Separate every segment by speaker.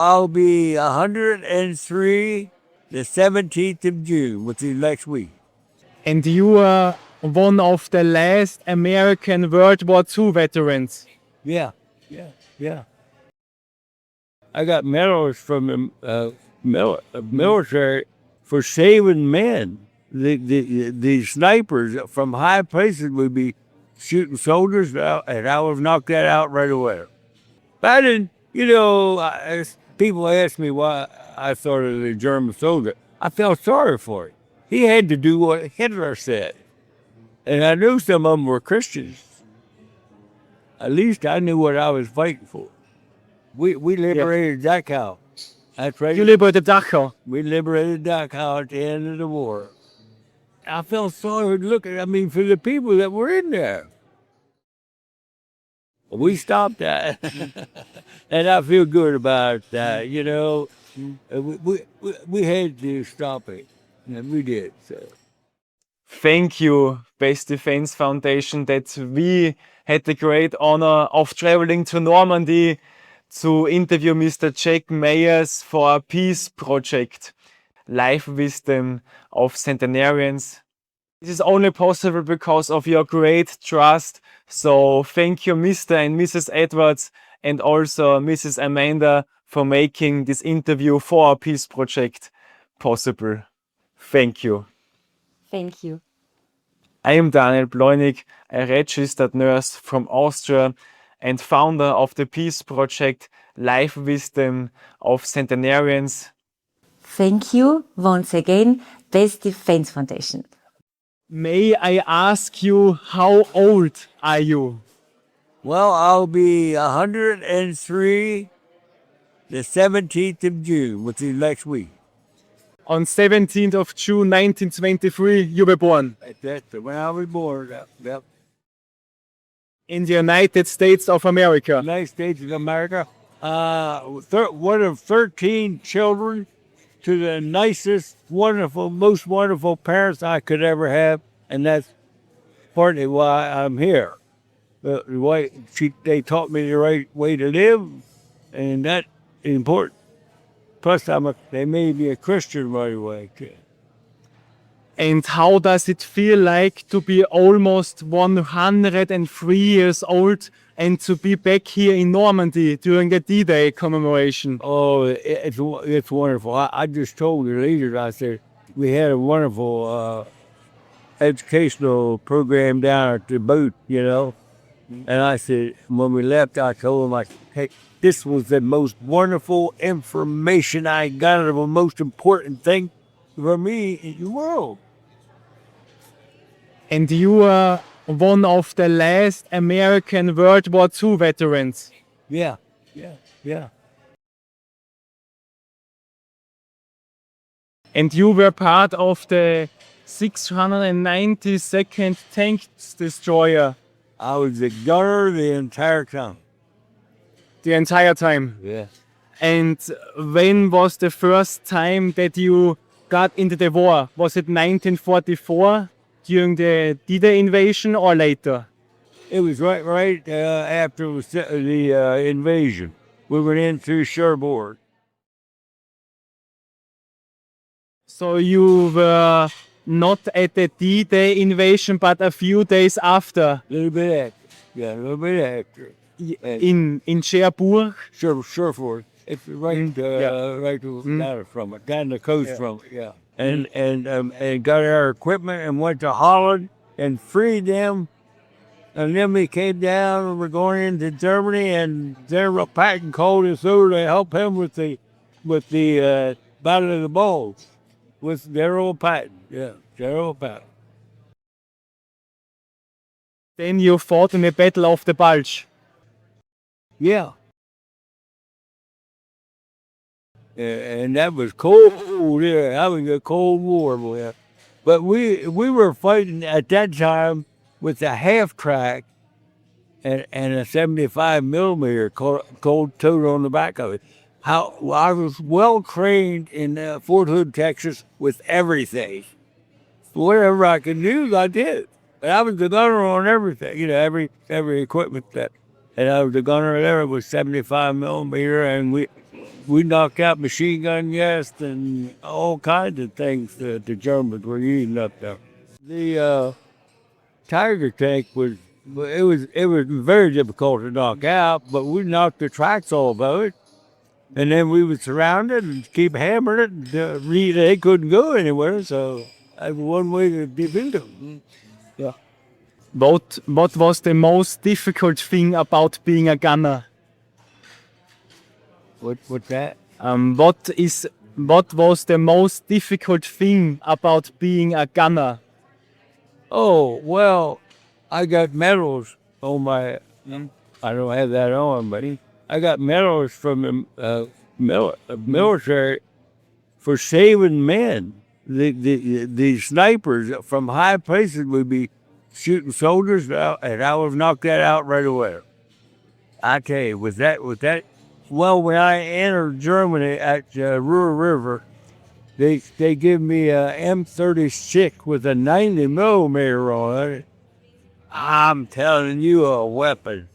Speaker 1: I'll be 103 the 17th of June, which is next week.
Speaker 2: And you are one of the last American WW2 veterans.
Speaker 1: Yeah, yeah. I got medals from the military for saving men. The snipers from high places would be shooting soldiers, and I would knock that out right away. But I didn't, people ask me why I thought of the German soldier. I felt sorry for him. He had to do what Hitler said. And I knew some of them were Christians. At least I knew what I was fighting for. We liberated Dachau. That's right.
Speaker 2: You liberated Dachau.
Speaker 1: We liberated Dachau at the end of the war. I felt sorry for the people that were in there. We stopped that. And I feel good about that, We had to stop it. And we did, so.
Speaker 2: Thank you, Best Defense Foundation, that we had the great honor of traveling to Normandy to interview Mr. Jack Myers for a peace project, Life Wisdom of Centenarians. This is only possible because of your great trust. So thank you, Mr. and Mrs. Edwards, and also Mrs. Amanda, for making this interview for our peace project possible. Thank you.
Speaker 3: Thank you.
Speaker 2: I am Daniel Pleunik, a registered nurse from Austria and founder of the peace project Life Wisdom of Centenarians.
Speaker 3: Thank you once again, Best Defense Foundation.
Speaker 2: May I ask you, how old are you?
Speaker 1: Well, I'll be 103 the 17th of June, which is next week.
Speaker 2: On 17th of June 1923, you were born.
Speaker 1: That's when I was born. Yep.
Speaker 2: In the United States of America.
Speaker 1: United States of America. One of 13 children to the nicest, most wonderful parents I could ever have, and that's partly why I'm here. They taught me the right way to live, and that's important. Plus, they made me a Christian right away.
Speaker 2: And how does it feel like to be almost 103 years old and to be back here in Normandy during the D-Day commemoration?
Speaker 1: Oh, it's wonderful. I just told the leaders, I said, we had a wonderful educational program down at the booth, And I said, when we left, I told them, hey, this was the most wonderful information I got of the most important thing for me in the world.
Speaker 2: And you are one of the last American WW2 veterans.
Speaker 1: Yeah.
Speaker 2: And you were part of the 692nd Tank Destroyer.
Speaker 1: I was the gunner the entire time.
Speaker 2: The entire time?
Speaker 1: Yeah.
Speaker 2: And when was the first time that you got into the war? Was it 1944 during the D-Day invasion or later?
Speaker 1: It was right after the invasion. We went in through Cherbourg.
Speaker 2: So you were not at the D-Day invasion, but a few days after?
Speaker 1: A little bit after. Yeah, a little bit after.
Speaker 2: In Cherbourg?
Speaker 1: Cherbourg. It's right down from it, down the coast from it, yeah. And got our equipment and went to Holland and freed them. And then we came down and we're going into Germany, and General Patton called us over to help him with the Battle of the Bulge with General Patton. Yeah, General Patton.
Speaker 2: Then you fought in the Battle of the Bulge.
Speaker 1: Yeah. And that was cold. Yeah, having a cold war. Yeah. But we were fighting at that time with a half track and a 75 millimeter cold tote on the back of it. I was well trained in Fort Hood, Texas, with everything. Whatever I could do, I did. But I was the gunner on everything. every equipment and I was the gunner there with 75 millimeter, and we knocked out machine gun nests and all kinds of things that the Germans were using up there. The Tiger tank was very difficult to knock out, but we knocked the tracks off of it, and then we were surrounded and keep hammering it. They couldn't go anywhere, so that was one way to defeat them. Yeah.
Speaker 2: What was the most difficult thing about being a gunner?
Speaker 1: What's that?
Speaker 2: What was the most difficult thing about being a gunner?
Speaker 1: Oh, well, I got medals on my. I don't have that on, buddy. I got medals from the military for saving men. The snipers from high places would be shooting soldiers, and I was knocked that out right away. I tell you, with that. Well, when I entered Germany at Ruhr River, they give me a M36 with a 90 millimeter on it. I'm telling you, a weapon.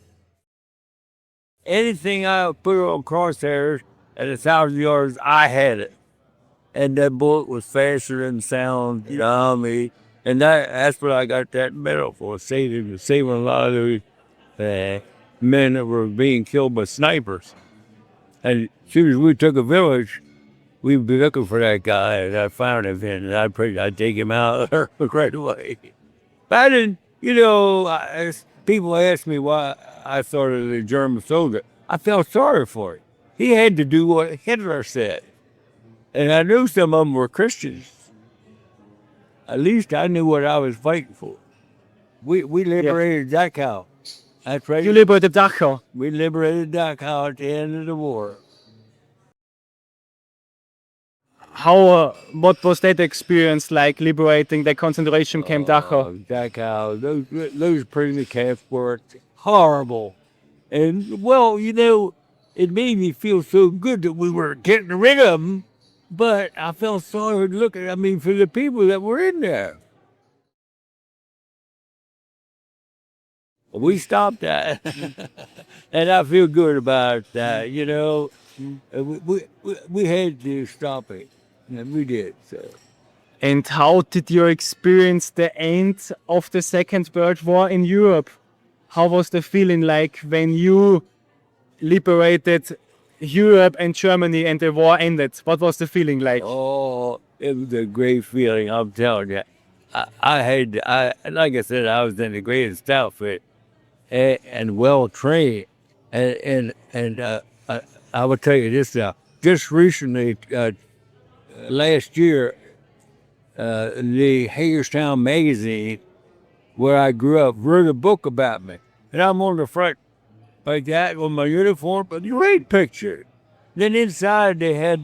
Speaker 1: Anything I put on crosshairs at 1,000 yards, I had it. And that bullet was faster than sound, you know what I mean? And that's what I got that medal for, saving a lot of those men that were being killed by snipers. And as soon as we took a village, we'd be looking for that guy, and I found him, and I'd take him out right away. But I didn't, people ask me why I thought of the German soldier. I felt sorry for him. He had to do what Hitler said. And I knew some of them were Christians. At least I knew what I was fighting for. We liberated Dachau. That's right.
Speaker 2: You liberated Dachau.
Speaker 1: We liberated Dachau at the end of the war.
Speaker 2: What was that experience like, liberating the concentration camp Dachau?
Speaker 1: Dachau, those prison camps were horrible. And, well, it made me feel so good that we were getting rid of them, but I felt sorry for the people that were in there. We stopped that, and I feel good about that, We had to stop it, and we did, so.
Speaker 2: And how did you experience the end of the Second World War in Europe? How was the feeling like when you liberated Europe and Germany and the war ended? What was the feeling like?
Speaker 1: Oh, it was a great feeling, I'm telling you. Like I said, I was in the greatest outfit and well trained. And I will tell you this now. Just recently, last year, the Hagerstown magazine, where I grew up, wrote a book about me. And I'm on the front like that with my uniform, a great picture. Then inside they had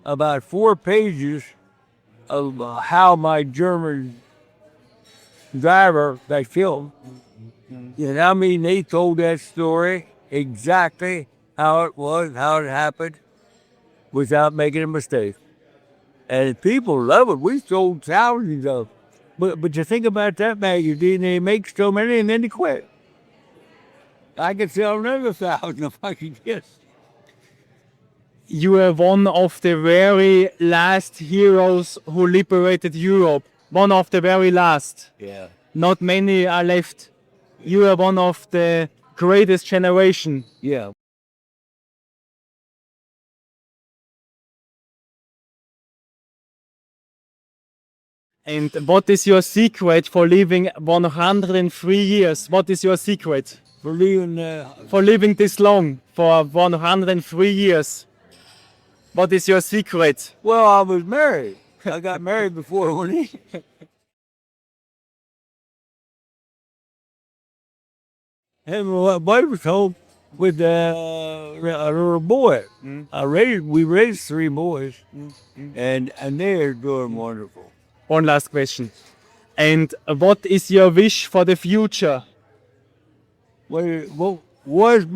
Speaker 1: about 4 pages of how my German driver got killed. They told that story exactly how it was, how it happened, without making a mistake. And people love it. We sold thousands of them. But you think about that magazine, they make so many and then they quit. I could sell another 1,000 if I could guess.
Speaker 2: You were one of the very last heroes who liberated Europe. One of the very last.
Speaker 1: Yeah.
Speaker 2: Not many are left. You are one of the greatest generation.
Speaker 1: Yeah.
Speaker 2: And what is your secret for living 103 years? What is your secret?
Speaker 1: For
Speaker 2: living this long, for 103 years. What is your secret?
Speaker 1: Well, I was married. I got married before when he... And my wife was home with a little boy. We raised 3 boys, and they're doing wonderful.
Speaker 2: One last question. And what is your wish for the future?
Speaker 1: What was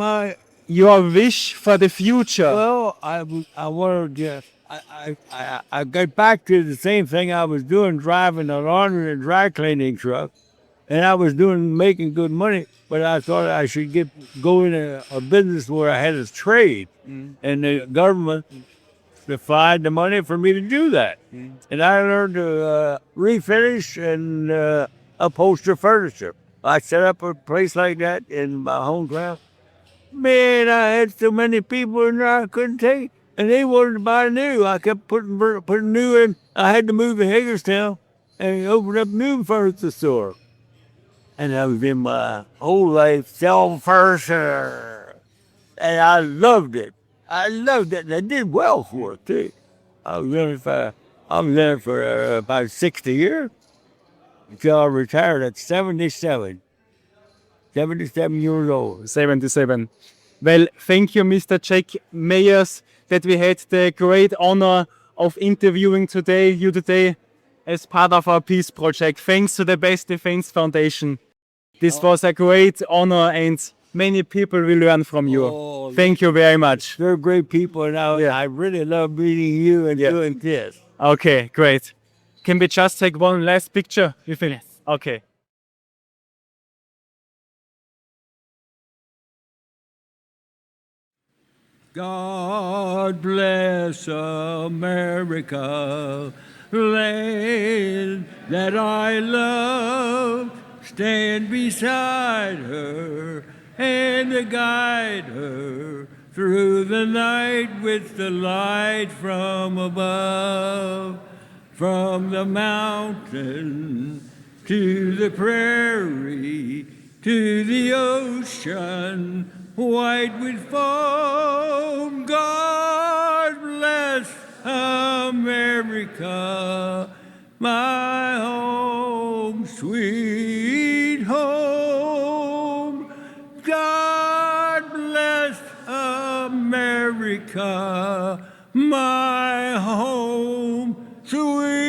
Speaker 2: your wish for the future?
Speaker 1: Well, I wanted to. I got back to the same thing I was doing, driving a laundry and dry cleaning truck, and I was making good money, but I thought I should go in a business where I had a trade, and the government supplied the money for me to do that. And I learned to refinish and upholster furniture. I set up a place like that in my hometown. Man, I had so many people in there I couldn't take, and they wanted to buy new. I kept putting new in. I had to move to Hagerstown and open up a new furniture store. And I was in my whole life selling furniture, and I loved it. I loved it, and I did well for it too. I was there for about 60 years until I retired at 77. 77 years old.
Speaker 2: 77. Well, thank you, Mr. Jack Mayers, that we had the great honor of interviewing you today as part of our peace project. Thanks to the Best Defense Foundation. This was a great honor, and many people will learn from you.
Speaker 1: Oh,
Speaker 2: Thank you very much.
Speaker 1: They're great people, and I really love meeting you and doing this.
Speaker 2: Okay, great. Can we just take one last picture? You finished? Okay.
Speaker 1: God bless America, land that I love. Stand beside her and guide her through the night with the light from above. From the mountain to the prairie to the ocean white with foam. God bless America, my home, sweet home. God bless America, my home, sweet